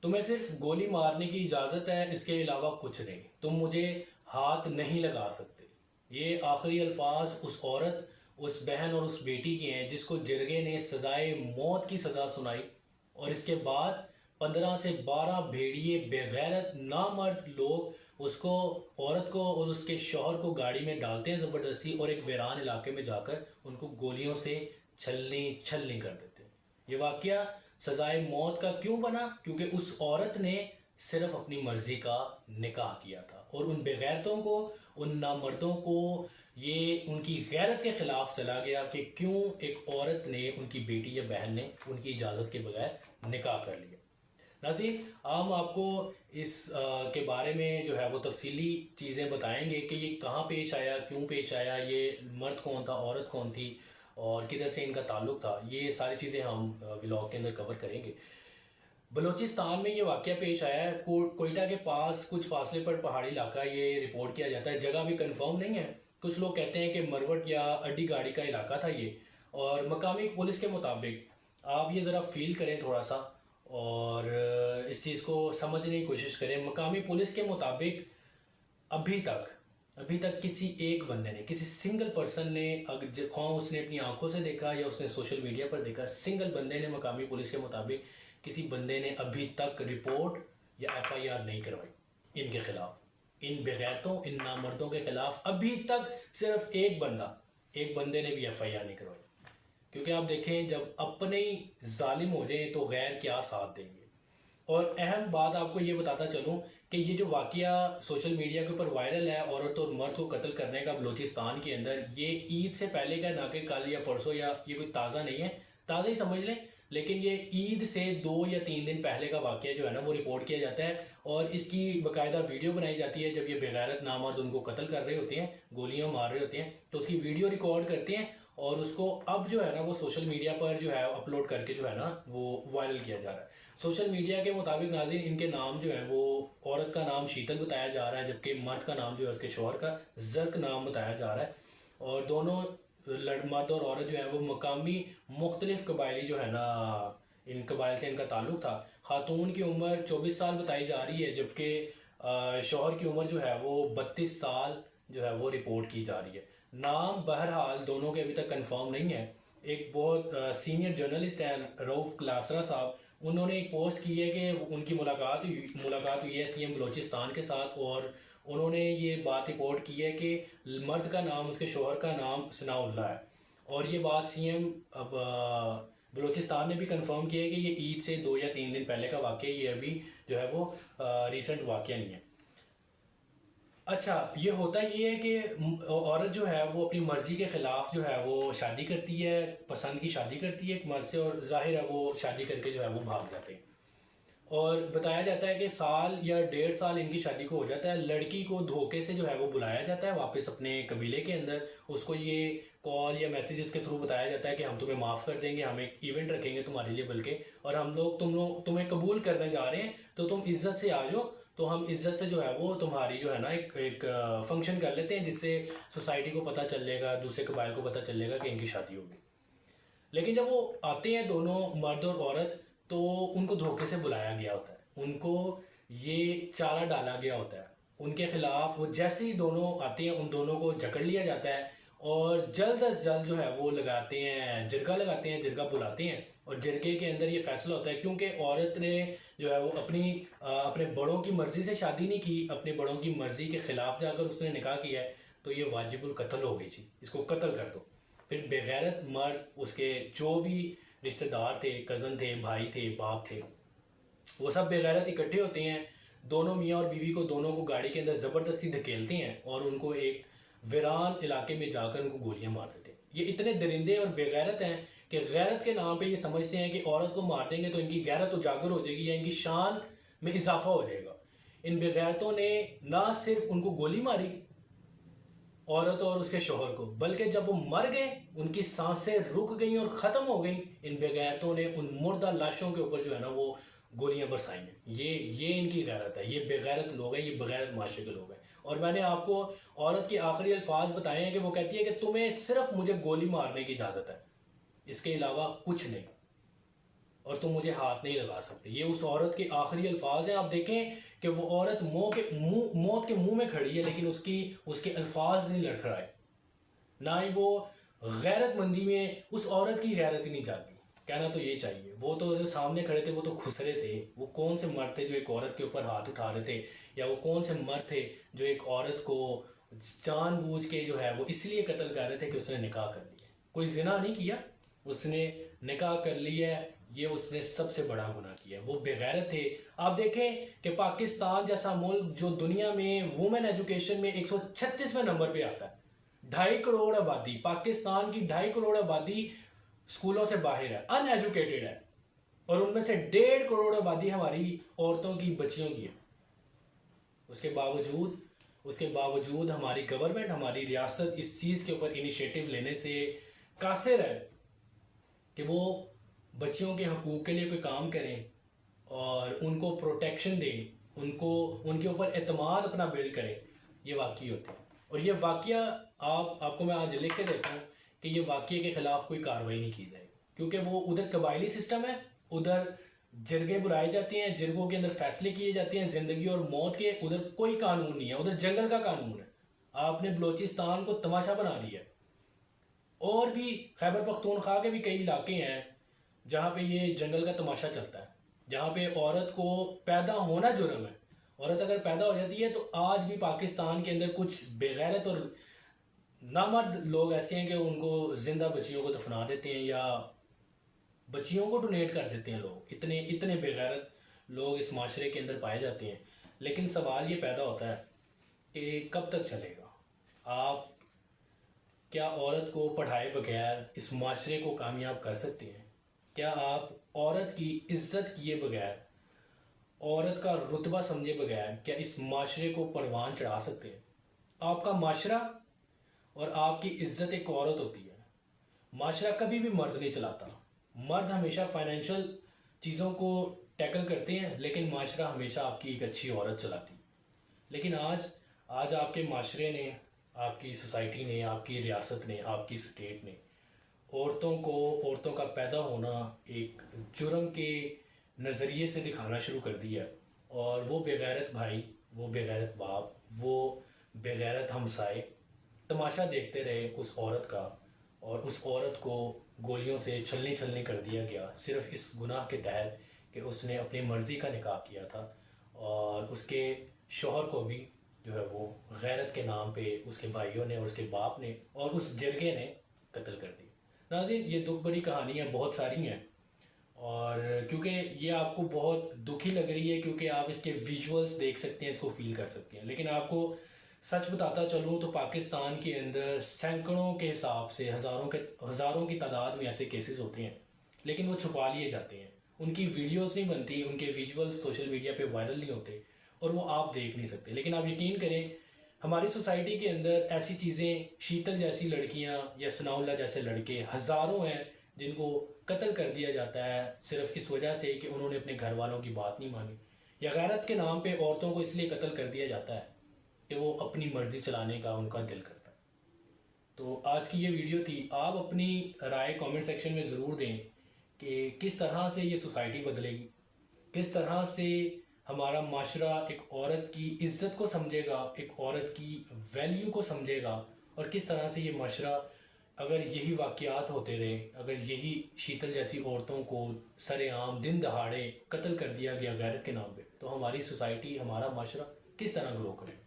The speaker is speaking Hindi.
तुम्हें सिर्फ गोली मारने की इजाज़त है, इसके अलावा कुछ नहीं। तुम मुझे हाथ नहीं लगा सकते। ये आखिरी अल्फाज उस औरत, उस बहन और उस बेटी के हैं जिसको जिरगे ने सजाए मौत की सज़ा सुनाई। और इसके बाद 15 से 12 भेड़िए बेगैरत नामर्द लोग उसको, औरत को और उसके शौहर को गाड़ी में डालते हैं ज़बरदस्ती और एक वीरान इलाके में जाकर उनको गोलियों से छलनी छलनी कर देते हैं। ये वाक़या सजाए मौत का क्यों बना? क्योंकि उस औरत ने सिर्फ अपनी मर्जी का निकाह किया था और उन बेगैरतों को, उन नामर्दों को ये उनकी गैरत के ख़िलाफ़ चला गया कि क्यों एक औरत ने, उनकी बेटी या बहन ने उनकी इजाज़त के बगैर निकाह कर लिया। नाज़रीन, हम आपको के बारे में जो है वो तफसीली चीज़ें बताएंगे कि ये कहाँ पेश आया, क्यों पेश आया, ये मर्द कौन था, औरत कौन थी और किधर से इनका ताल्लुक़ था। ये सारी चीज़ें हम व्लॉग के अंदर कवर करेंगे। बलूचिस्तान में ये वाक़या पेश आया है। कोयटा के पास कुछ फासले पर पहाड़ी इलाका ये रिपोर्ट किया जाता है। जगह भी कंफर्म नहीं है। कुछ लोग कहते हैं कि मरवट या अड्डी गाड़ी का इलाका था ये। और मकामी पुलिस के मुताबिक, आप ये ज़रा फील करें थोड़ा सा और इस चीज़ को समझने की कोशिश करें। मकामी पुलिस के मुताबिक अभी तक किसी एक बंदे ने, किसी सिंगल पर्सन ने, ख्वाह उसने अपनी आंखों से देखा या उसने सोशल मीडिया पर देखा, सिंगल बंदे ने मकामी पुलिस के मुताबिक किसी बंदे ने अभी तक रिपोर्ट या एफआईआर नहीं करवाई इनके खिलाफ, इन बेगैरतों, इन नामर्दों के खिलाफ। अभी तक सिर्फ एक बंदे ने भी एफआईआर नहीं करवाई। क्योंकि आप देखें, जब अपने ही जालिम हो जाए तो गैर क्या साथ देंगे। और अहम बात आपको ये बताता चलूँ कि ये जो वाक़या सोशल मीडिया के ऊपर वायरल है, औरत और मर्द को कत्ल करने का बलूचिस्तान के अंदर, ये ईद से पहले का, ना कि कल या परसों, या ये कोई ताज़ा नहीं है, ताज़ा ही समझ लें। लेकिन ये ईद से 2 या 3 दिन पहले का वाक़या जो है ना, वो रिपोर्ट किया जाता है और इसकी बाकायदा वीडियो बनाई जाती है। जब ये बेगैरत नामर्द उनको कत्ल कर रहे होते हैं, गोलियां मार रहे होते हैं, तो उसकी वीडियो रिकॉर्ड करते हैं और उसको अब जो है ना वो सोशल मीडिया पर जो है अपलोड करके जो है ना वो वायरल किया जा रहा है। सोशल मीडिया के मुताबिक नाज़रीन, इनके नाम जो है वो, औरत का नाम शीतल बताया जा रहा है, जबकि मर्द का नाम जो है उसके शौहर का जर्क नाम बताया जा रहा है। और दोनों मर्द और औरत जो है वो मकामी मुख्तलिफ कबायली जो है ना, इन कबाइल से इनका ताल्लुक़ था। ख़ातून की उम्र 24 साल बताई जा रही है, जबकि शौहर की उम्र जो है वो 32 साल जो है वो रिपोर्ट की जा रही है। नाम बहरहाल दोनों के अभी तक कंफर्म नहीं है। एक बहुत सीनियर जर्नलिस्ट हैं रऊफ़ क्लासरा साहब, उन्होंने एक पोस्ट की है कि उनकी मुलाकात हुई है सीएम बलूचिस्तान के साथ और उन्होंने ये बात रिपोर्ट की है कि मर्द का नाम, उसके शौहर का नाम सनाउल्लाह है। और ये बात सीएम अब बलूचिस्तान ने भी कंफर्म किया है कि ये ईद से 2 या 3 दिन पहले का वाक़या, ये अभी जो है वो रीसेंट वाक़या नहीं है। अच्छा, ये होता ये है कि औरत जो है वो अपनी मर्ज़ी के ख़िलाफ़ जो है वो शादी करती है, पसंद की शादी करती है एक मर्द से, और ज़ाहिर है वो शादी करके जो है वो भाग जाते हैं। और बताया जाता है कि साल या 1.5 साल इनकी शादी को हो जाता है। लड़की को धोखे से जो है वो बुलाया जाता है वापस अपने कबीले के अंदर। उसको ये कॉल या मैसेजेस के थ्रू बताया जाता है कि हम तुम्हें माफ़ कर देंगे, हम एक इवेंट रखेंगे तुम्हारे लिए, बल्कि, और हम लोग तुम्हें कबूल करने जा रहे हैं, तो तुम इज़्ज़त से आ जाओ। तो हम इज़्ज़त से जो है वो तुम्हारी जो है ना एक फंक्शन कर लेते हैं, जिससे सोसाइटी को पता चलेगा, दूसरे कबाइल को पता चलेगा कि इनकी शादी होगी। लेकिन जब वो आते हैं दोनों मर्द और औरत, तो उनको धोखे से बुलाया गया होता है, उनको ये चारा डाला गया होता है। उनके खिलाफ वो जैसे ही दोनों आते हैं, उन दोनों को जकड़ लिया जाता है और जल्द अज जल्द जो है वो लगाते हैं, जिरगा बुलाते हैं। और जिरगे के अंदर ये फैसला होता है, क्योंकि औरत ने जो है वो अपने बड़ों की मर्ज़ी से शादी नहीं की, अपने बड़ों की मर्ज़ी के ख़िलाफ़ जाकर उसने निकाह किया है, तो ये वाजिबुल कत्ल हो गई थी, इसको कत्ल कर दो। फिर बेगैरत मर्द, उसके जो भी रिश्तेदार थे, कज़न थे, भाई थे, बाप थे, वो सब बेगैरत इकट्ठे होते हैं। दोनों मियाँ और बीवी को, दोनों को गाड़ी के अंदर ज़बरदस्ती धकेलते हैं और उनको एक वीरान इलाके में जाकर उनको गोलियां मार देते हैं। ये इतने दरिंदे और बेगैरत हैं कि गैरत के नाम पे ये समझते हैं कि औरत को मार देंगे तो इनकी गैरत उजागर हो जाएगी या इनकी शान में इजाफा हो जाएगा। इन बेगैरतों ने ना सिर्फ उनको गोली मारी, औरत और उसके शोहर को, बल्कि जब वो मर गए, उनकी सांसें रुक गई और ख़त्म हो गई, इन बेगैरतों ने उन मुर्दा लाशों के ऊपर जो है ना वो गोलियां बरसाई हैं। ये इनकी गैरत है, ये बेगैरत लोग हैं, ये बेगैरत माशरे के लोग हैं। और मैंने आपको औरत के आखिरी अल्फाज बताए हैं कि वो कहती है कि तुम्हें सिर्फ मुझे गोली मारने की इजाज़त है, इसके अलावा कुछ नहीं। और तुम मुझे हाथ नहीं लगा सकते। ये उस औरत के आखिरी अल्फाज हैं। आप देखें कि वो औरत मौत के मुंह में खड़ी है, लेकिन उसके अल्फाज नहीं लड़खड़ाए, ना ही वो गैरतमंदी में उस औरत की गैरत ही नहीं जागी। कहना तो ये चाहिए, वो तो जो सामने खड़े थे वो तो खुसरे थे। वो कौन से मर्द थे जो एक औरत के ऊपर हाथ उठा रहे थे, या वो कौन से मर्द थे जो एक औरत को जानबूझ के जो है वो इसलिए कत्ल कर रहे थे कि उसने निकाह कर लिया। कोई जिना नहीं किया, उसने निकाह कर लिया है, ये उसने सबसे बड़ा गुनाह किया। वो बेगैरत थे। आप देखें कि पाकिस्तान जैसा मुल्क जो दुनिया में वुमेन एजुकेशन में 136वें नंबर पे आता है, 2.5 करोड़ आबादी, पाकिस्तान की 2.5 करोड़ आबादी स्कूलों से बाहर है, अनएजुकेटेड है, और उनमें से 1.5 करोड़ आबादी हमारी औरतों की, बच्चियों की है। उसके बावजूद हमारी गवर्नमेंट, हमारी रियासत इस चीज़ के ऊपर इनिशिएटिव लेने से कासिर है कि वो बच्चियों के हकूक़ के लिए कोई काम करें और उनको प्रोटेक्शन दें, उनके ऊपर एतमाद अपना बिल्ड करें। ये वाक़ई होता है, और ये वाक़या आपको मैं आज लिख के देता हूँ कि ये वाक़ये के ख़िलाफ़ कोई कार्रवाई नहीं की जाएगी, क्योंकि वो उधर कबायली सिस्टम है, उधर जिरगे बुलाई जाती हैं, जिरगों के अंदर फैसले किए जाते हैं ज़िंदगी और मौत के। उधर कोई कानून नहीं है, उधर जंगल का कानून है। आपने बलोचिस्तान को तमाशा बना दिया है। और भी खैबर पख्तूनख्वा के भी कई इलाके हैं जहाँ पे ये जंगल का तमाशा चलता है, जहाँ पे औरत को पैदा होना जुर्म है। औरत अगर पैदा हो जाती है तो आज भी पाकिस्तान के अंदर कुछ बेगैरत और नामर्द लोग ऐसे हैं कि उनको ज़िंदा बच्चियों को दफना देते हैं या बच्चियों को डोनेट कर देते हैं लोग। इतने इतने बेगैरत लोग इस माशरे के अंदर पाए जाते हैं। लेकिन सवाल ये पैदा होता है कि कब तक चलेगा? आप क्या औरत को पढ़ाए बगैर इस माशरे को कामयाब कर सकते हैं? क्या आप औरत की इज्जत किए बगैर, औरत का रुतबा समझे बगैर क्या इस माशरे को परवान चढ़ा सकते हैं? आपका माशरा और आपकी इज्जत एक औरत होती है। माशरा कभी भी मर्द नहीं चलाता। मर्द हमेशा फाइनेंशियल चीज़ों को टैकल करते हैं, लेकिन माशरा हमेशा आपकी एक अच्छी औरत चलाती है। लेकिन आज आपके माशरे ने, आपकी सोसाइटी ने, आपकी रियासत ने, आपकी स्टेट ने औरतों का पैदा होना एक जुर्म के नज़रिए से दिखाना शुरू कर दिया। और वो बेगैरत भाई, वो बेगैरत बाप, वो बेगैरत हमसाए तमाशा देखते रहे उस औरत का, और उस औरत को गोलियों से छलनी छलनी कर दिया गया सिर्फ़ इस गुनाह के तहत कि उसने अपनी मर्ज़ी का निकाह किया था, और उसके शौहर को भी जो है वो गैरत के नाम पे उसके भाइयों ने और उसके बाप ने और उस जिरगे ने कत्ल कर दी। नाज़रीन, ये दुख भरी कहानियाँ बहुत सारी हैं, और क्योंकि ये आपको बहुत दुखी लग रही है क्योंकि आप इसके विजुअल्स देख सकते हैं, इसको फील कर सकते हैं, लेकिन आपको सच बताता चलूँ तो पाकिस्तान के अंदर सैकड़ों के हिसाब से, हज़ारों की तादाद में ऐसे केसेस होते हैं, लेकिन वो छुपा लिए जाते हैं। उनकी वीडियोस नहीं बनती, उनके विजुअल्स सोशल मीडिया पे वायरल नहीं होते, और वो आप देख नहीं सकते। लेकिन आप यकीन करें, हमारी सोसाइटी के अंदर ऐसी चीज़ें, शीतल जैसी लड़कियां या सनाउल्ला जैसे लड़के हज़ारों हैं जिनको कत्ल कर दिया जाता है सिर्फ इस वजह से कि उन्होंने अपने घर वालों की बात नहीं मानी, या गैरत के नाम पे औरतों को इसलिए कत्ल कर दिया जाता है कि वो अपनी मर्ज़ी चलाने का उनका दिल करता है। तो आज की ये वीडियो थी। आप अपनी राय कमेंट सेक्शन में ज़रूर दें कि किस तरह से ये सोसाइटी बदलेगी, किस तरह से हमारा माशरा एक औरत की इज़्ज़त को समझेगा, एक औरत की वैल्यू को समझेगा, और किस तरह से ये माशरा, अगर यही वाक़यात होते रहे, अगर यही शीतल जैसी औरतों को सरेआम दिन दहाड़े कत्ल कर दिया गया गैरत के नाम पे, तो हमारी सोसाइटी, हमारा माशरा किस तरह ग्रो करे।